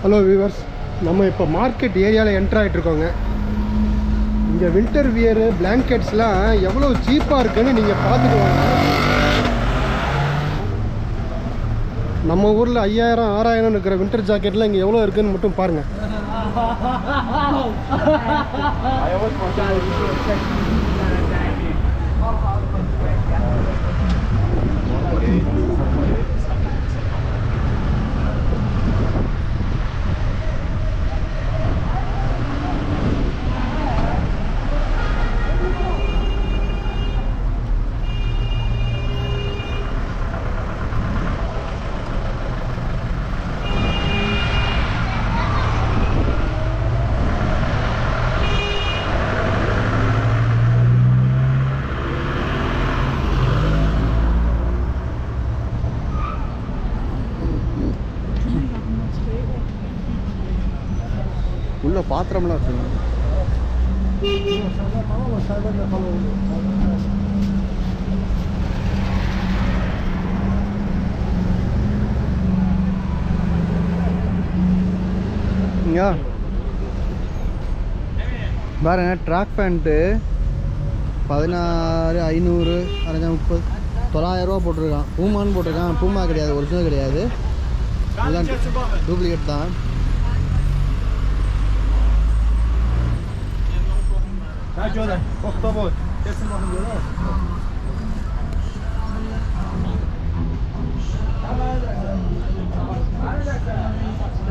Hello viewers, நம்ம இப்போ market ஏரியாவில் என்ட்ரு ஆகிட்ருக்கோங்க. இங்கே வின்டர் வியரு பிளாங்கெட்ஸ்லாம் எவ்வளோ சீப்பாக இருக்குன்னு நீங்கள் பார்த்துக்குவாங்க. நம்ம ஊரில் 5000 6000 இருக்கிற வின்டர் ஜாக்கெட்லாம் இங்கே எவ்வளோ இருக்குதுன்னு மட்டும் பாருங்கள். உள்ள பாத்திரம்லாம் இருக்குங்க. இங்கே பாருங்க, ட்ராக் பேண்ட்டு 16,500 30 900 ரூபா போட்டிருக்கான். பூமான்னு போட்டிருக்கான். பூமா கிடையாது, ஒரிஜினல் கிடையாது, எல்லாம் டூப்ளிகேட் தான்.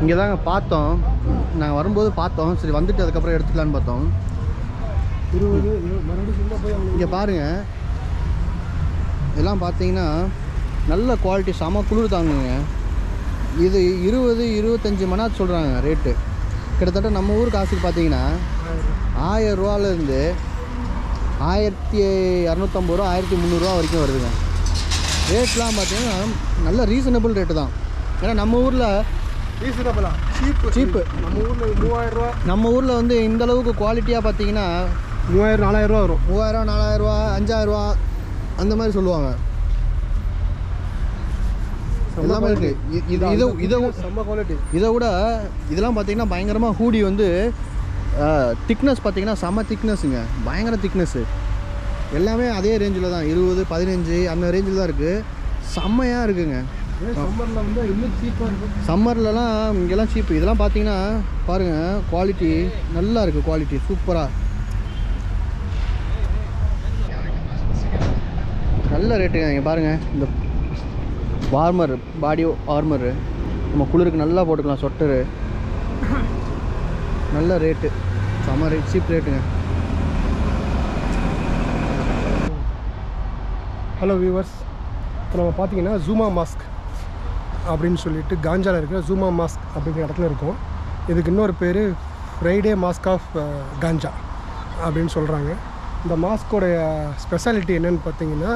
இங்கே தாங்க பார்த்தோம், நாங்கள் வரும்போது பார்த்தோம். சரி வந்துட்டு அதுக்கப்புறம் எடுத்துக்கலான்னு பார்த்தோம். 20 இங்கே பாருங்கள், இதெல்லாம் பார்த்தீங்கன்னா நல்ல குவாலிட்டி, செம குளிர் தாங்குங்க. இது 20-25 மணி சொல்கிறாங்க ரேட்டு. கிட்டத்தட்ட நம்ம ஊர் காசுக்கு பார்த்தீங்கன்னா 1000 ரூபாலேருந்து 1250 ரூபா 1300 ரூபா வரைக்கும் வருதுங்க. ரேட்லாம் பார்த்தீங்கன்னா நல்ல ரீசனபிள் ரேட்டு தான். ஏன்னா நம்ம ஊரில் ரீசனபிளா சீப்பு நம்ம ஊரில் 3000 ரூபா. நம்ம ஊரில் வந்து இந்த அளவுக்கு குவாலிட்டியாக பார்த்தீங்கன்னா 3000-4000 ரூபா வரும். 3000-4000 ரூபா 5000 ரூபா அந்த மாதிரி சொல்லுவாங்க. எல்லாமே இருக்குது. இதை விட இதெல்லாம் பார்த்தீங்கன்னா பயங்கரமாக ஹூடி வந்து திக்னஸ் பார்த்தீங்கன்னா செம்ம திக்னஸுங்க, பயங்கர திக்னஸ்ஸு. எல்லாமே அதே ரேஞ்சில் தான், 20-15 அந்த ரேஞ்சில் தான் இருக்குது. செம்மையாக இருக்குங்க. சம்மரில் வந்து இன்னும் சீப்பாக இருக்கும். சம்மர்லலாம் இங்கெல்லாம் சீப்பு. இதெல்லாம் பார்த்தீங்கன்னா பாருங்கள், குவாலிட்டி நல்லா இருக்குது, குவாலிட்டி சூப்பராக நல்ல ரேட்டுங்க. இங்கே பாருங்கள், இந்த வார்மர், பாடி வார்மரு நம்ம குளிருக்கு நல்லா போட்டுக்கலாம். சொட்டரு நல்ல ரேட்டு, செம்ம ரேட், சீப் ரேட்டுங்க. ஹலோ வியூவர்ஸ், இப்போ நம்ம பார்த்தீங்கன்னா ஜூமா மாஸ்க் அப்படின்னு சொல்லிட்டு காஞ்சாவில் இருக்கிற ஜூமா மாஸ்க் அப்படிங்கிற இடத்துல இருக்கும். இதுக்கு இன்னொரு பேர் ஃப்ரைடே மாஸ்க் ஆஃப் காஞ்சா அப்படின்னு சொல்கிறாங்க. இந்த மாஸ்கோடைய ஸ்பெஷாலிட்டி என்னென்னு பார்த்தீங்கன்னா,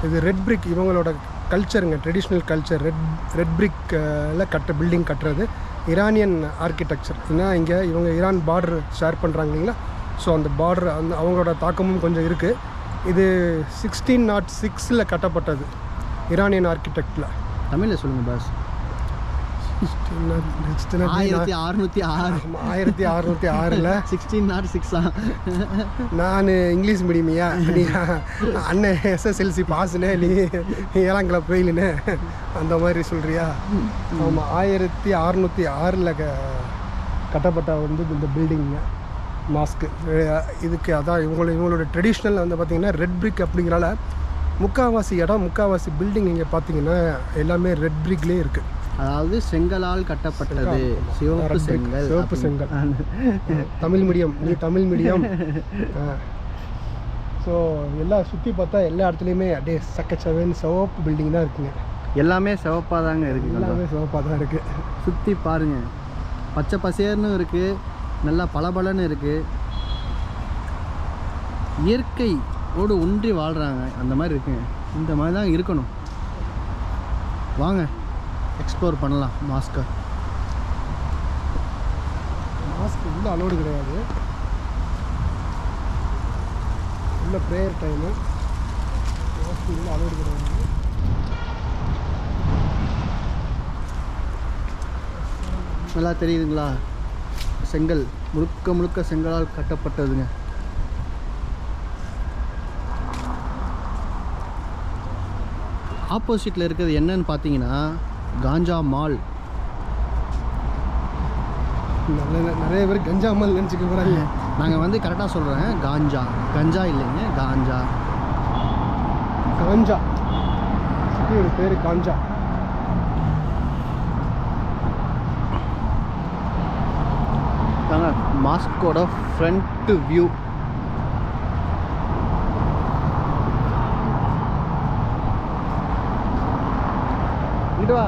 இது ரெட் பிரிக், இவங்களோட கல்ச்சருங்க, ட்ரெடிஷ்னல் கல்ச்சர். ரெட் பிரிக்கில் பில்டிங் கட்டுறது, ஈரானியன் ஆர்கிடெக்சர். ஏன்னா இங்கே இவங்க ஈரான் பார்டர் ஷேர் பண்ணுறாங்க இல்லைங்களா, ஸோ அந்த பார்டர் அந்த அவங்களோட தாக்கமும் கொஞ்சம் இருக்குது. இது 1606 கட்டப்பட்டது, ஈரானியன் ஆர்கிடெக்டில். தமிழில் சொல்லுங்கள் பாஸ். 1606 1606. நான் இங்கிலீஷ் மீடியமையா, நீ அண்ணன் SSLC பாஸுனே, நீ 7ஆம் கிளாஸ் ஃபெயிலுன்னு அந்த மாதிரி சொல்கிறியா? ஆமாம், 1606 கட்டப்பட்ட வந்து இந்த பில்டிங்க மாஸ்க்கு. இதுக்கு அதான் இவங்களோட ட்ரெடிஷ்னல் வந்து பார்த்திங்கன்னா ரெட் பிரிக் அப்படிங்கிறனால முக்கால்வாசி இடம், முக்கால்வாசி பில்டிங் இங்கே பார்த்தீங்கன்னா எல்லாமே ரெட் பிரிக்லேயே இருக்குது. அதாவது செங்கலால் கட்டப்பட்டது, சிவப்பு செங்கல். தமிழ் மீடியம், நீ தமிழ் மீடியம். ஸோ எல்லாம் சுற்றி பார்த்தா எல்லா இடத்துலையுமே அப்படியே சக்கச்சவன் சிவப்பு பில்டிங் தான் இருக்குங்க. எல்லாமே சிவப்பாக தாங்க இருக்குது, எல்லாமே சிவப்பாக தான் இருக்குது. சுற்றி பாருங்கள், பச்சை பசேர்னு இருக்குது, நல்லா பளபளன்னு இருக்குது. இயற்கையோடு ஒன்றி வாழ்கிறாங்க, அந்த மாதிரி இருக்குங்க. இந்த மாதிரி தான் இருக்கணும். வாங்க எக்ஸ்ப்ளோர் பண்ணலாம். மாஸ்க் உள்ள அலோடு கிடையாது, உள்ள ப்ரேயர் டைமு. மாஸ்க் உள்ள அலோடு கிடையாது. நல்லா தெரியுதுங்களா? செங்கல் முழுக்க முழுக்க செங்கலால் கட்டப்பட்டதுங்க. ஆப்போசிட்டில் இருக்கிறது என்னன்னு பார்த்தீங்கன்னா காஞ்சா மால். நிறைய பேர் கஞ்சா மால் நினச்சிக்க போகிறாங்க. நாங்கள் வந்து கரெக்டாக சொல்கிறேன், காஞ்சா. கஞ்சா இல்லைங்க, காஞ்சா. காஞ்சா ஒரு பேர் காஞ்சா. மாஸ்கோட ஃப்ரண்ட் வியூ. இங்க வா.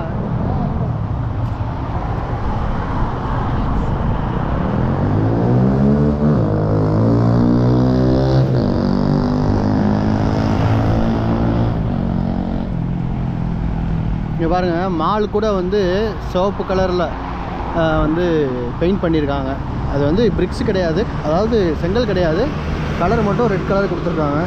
இங்கே பாருங்கள், மால் கூட வந்து சிவப்பு கலரில் வந்து பெயிண்ட் பண்ணியிருக்காங்க. அது வந்து பிரிக்ஸ் கிடையாது, அதாவது செங்கல் கிடையாது, கலர் மட்டும் ரெட் கலர் கொடுத்துருக்காங்க.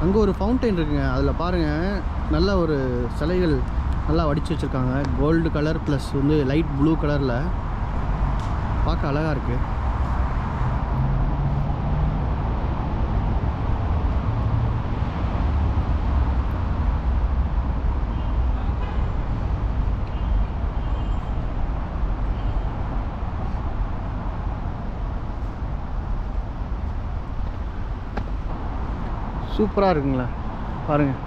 அங்கே ஒரு ஃபவுண்டைன் இருக்குங்க, அதில் பாருங்கள் நல்ல ஒரு சிலைகள் நல்லா வடித்து வச்சுருக்காங்க. கோல்டு கலர் ப்ளஸ் வந்து லைட் ப்ளூ கலரில் பார்க்க அழகாக இருக்குது. சூப்பராக இருக்குங்களா பாருங்கள்.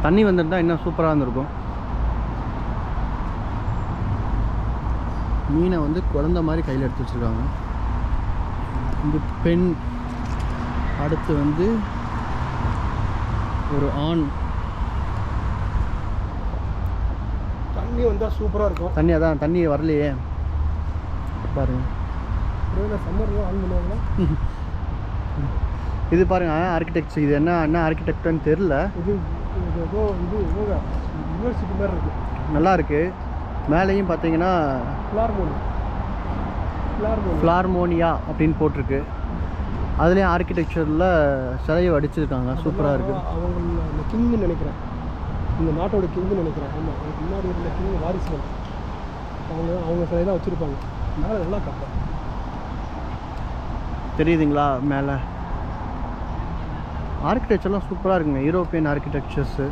தண்ணி வந்துருந்தால் இன்னும் சூப்பராக இருந்திருக்கும். மீனை வந்து குழந்த மாதிரி கையில் எடுத்து வச்சுருக்காங்க. இந்த பெண், அடுத்து வந்து ஒரு ஆண். தண்ணி வந்தால் சூப்பராக இருக்கும். தண்ணி அதான் தண்ணி வரலையே பாருங்கள். சம்மரில் ஆன் பண்ணுவாங்களா? இது பாருங்க ஆர்கிடெக்சர். இது என்ன ஆர்கிடெக்ட்னு தெரில. இது ஏதோ இது யூனிவர்சிட்டி மாதிரி இருக்குது. நல்லா இருக்குது. மேலேயும் பார்த்தீங்கன்னா ஃப்ளார்மோனியா அப்படின்னு போட்டிருக்கு. அதுலேயும் ஆர்கிடெக்சரில் சிலையை வடிச்சிருக்காங்க. சூப்பராக இருக்குது. அவங்க அந்த கிங்னு நினைக்கிறேன், இந்த நாட்டோட கிங்னு நினைக்கிறேன். ஆமாம், அதுக்கு முன்னாடி இருந்த கிங் வாரிசுகள் அவங்க சிலை தான் வச்சுருப்பாங்க. மேலே நல்லா கட்டுறேன். தெரியுதுங்களா மேலே? ஆர்கிடெக்சர்லாம் சூப்பராக இருக்குங்க. European architectures,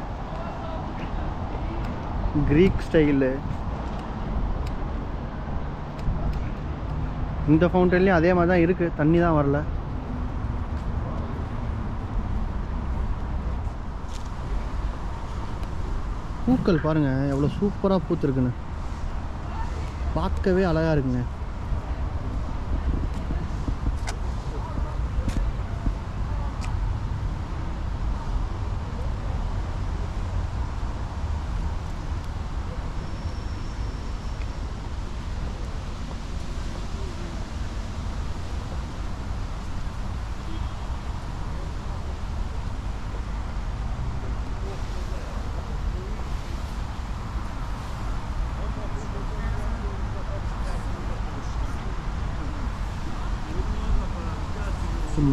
Greek style. இந்த ஃபவுண்டன்லேயும் அதே மாதிரி தான் இருக்குது, தண்ணி தான் வரல. பூக்கள் பாருங்கள் எவ்வளோ சூப்பராக பூத்துருக்குன்னு, பார்க்கவே அழகாக இருக்குங்க.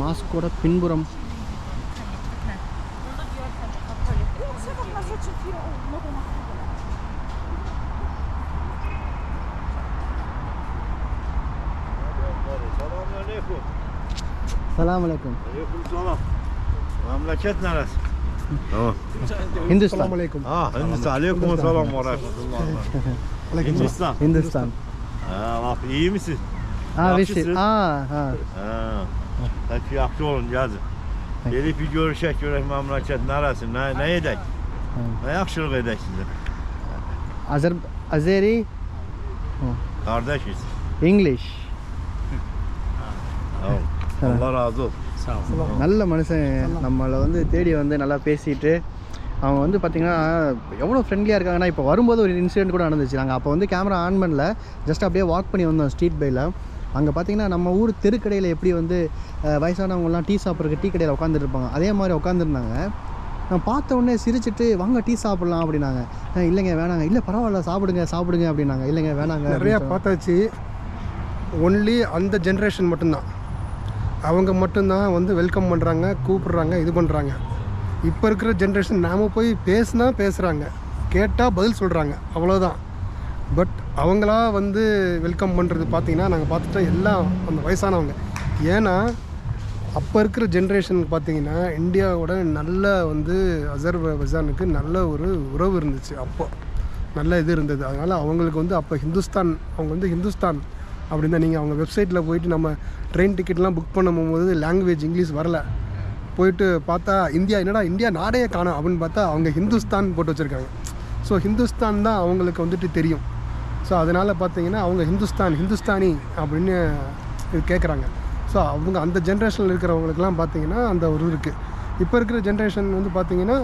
மாஸ்கோட பின்புறம். Selam aleyküm. Selam. Memleket neresi? Tamam. Hindistan. Selamun aleyküm. Hindistan. Aleyküm selam ve rahmetullah. Hindistan. Hindistan. Bak iyi misin? Vişi. Ha. Peki yaxşı olun yazın. Gelip bir görüşək, görək memleket neresi, ne edək? Ne yaxşılıq edək sizə? Azeri. Kardeşiz. English. Allah razı olsun. நல்ல மனுஷன். நம்மளை வந்து தேடி வந்து நல்லா பேசிட்டு அவங்க வந்து பார்த்திங்கன்னா எவ்வளோ ஃப்ரெண்ட்லியாக இருக்காங்கன்னா, இப்போ வரும்போது ஒரு இன்சிடென்ட் கூட நடந்துச்சு. நாங்கள் அப்போ வந்து கேமரா ஆன் பண்ணல, ஜஸ்ட் அப்படியே வாக் பண்ணி வந்தோம் ஸ்ட்ரீட் பையில். அங்கே பார்த்தீங்கன்னா நம்ம ஊர் தெருக்கடையில் எப்படி வந்து வயசானவங்கலாம் டீ சாப்பிட்றதுக்கு டீ கடையில் உட்காந்துட்டு இருப்பாங்க, அதே மாதிரி உட்காந்துருந்தாங்க. நான் பார்த்த உடனே சிரிச்சிட்டு வாங்க டீ சாப்பிட்லாம் அப்படின்னாங்க. இல்லைங்க வேணாங்க, இல்லை பரவாயில்ல சாப்பிடுங்க சாப்பிடுங்க அப்படின்னாங்க. இல்லைங்க வேணாங்க. நிறையா பார்த்தாச்சு. ஒன்லி அந்த ஜென்ரேஷன் மட்டும்தான், அவங்க மட்டும்தான் வந்து வெல்கம் பண்ணுறாங்க, கூப்பிட்றாங்க, இது பண்ணுறாங்க. இப்போ இருக்கிற ஜென்ரேஷன் நாம் போய் பேசுனா பேசுகிறாங்க, கேட்டால் பதில் சொல்கிறாங்க, அவ்வளோதான். பட் அவங்களா வந்து வெல்கம் பண்ணுறது பார்த்திங்கன்னா நாங்கள் பார்த்துட்டோம் எல்லாம் அந்த வயசானவங்க. ஏன்னா அப்போ இருக்கிற ஜென்ரேஷனுக்கு பார்த்திங்கன்னா இந்தியாவோட நல்ல வந்து அசர்பைஜானுக்கு நல்ல ஒரு உறவு இருந்துச்சு, அப்போ நல்ல இது இருந்தது. அதனால் அவங்களுக்கு வந்து அப்போ ஹிந்துஸ்தான், அவங்க வந்து ஹிந்துஸ்தான் அப்படின்னு தான். நீங்கள் அவங்க வெப்சைட்டில் போயிட்டு நம்ம ட்ரெயின் டிக்கெட்லாம் புக் பண்ணும்போது லாங்குவேஜ் இங்கிலீஷ் வரல, போயிட்டு பார்த்தா இந்தியா, என்னடா இந்தியா நாடே காணோம் அப்படின்னு பார்த்தா அவங்க ஹிந்துஸ்தான் போட்டு வச்சுருக்காங்க. ஸோ ஹிந்துஸ்தான் தான் அவங்களுக்கு வந்துட்டு தெரியும். ஸோ அதனால் பார்த்தீங்கன்னா அவங்க ஹிந்துஸ்தானி அப்படின்னு இது கேட்குறாங்க. ஸோ அவங்க அந்த ஜென்ரேஷனில் இருக்கிறவங்களுக்குலாம் பார்த்தீங்கன்னா அந்த ஒரு இருக்குது. இப்போ இருக்கிற ஜென்ரேஷன் வந்து பார்த்தீங்கன்னா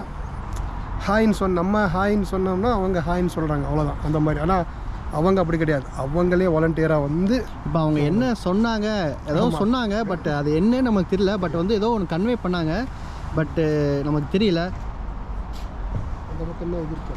நம்ம ஹாயின்னு சொன்னோம்னா அவங்க ஹாயின்னு சொல்கிறாங்க, அவ்வளோதான் அந்த மாதிரி. ஆனால் அவங்க அப்படி கிடையாது, அவங்களே வாலண்டியராக வந்து இப்போ அவங்க என்ன சொன்னாங்க, ஏதோ சொன்னாங்க, பட் அது என்னன்னு நமக்கு தெரியல. பட் வந்து ஏதோ ஒன்று கன்வே பண்ணாங்க, பட்டு நமக்கு தெரியல. அந்த பக்கம் என்ன இது இருக்கு.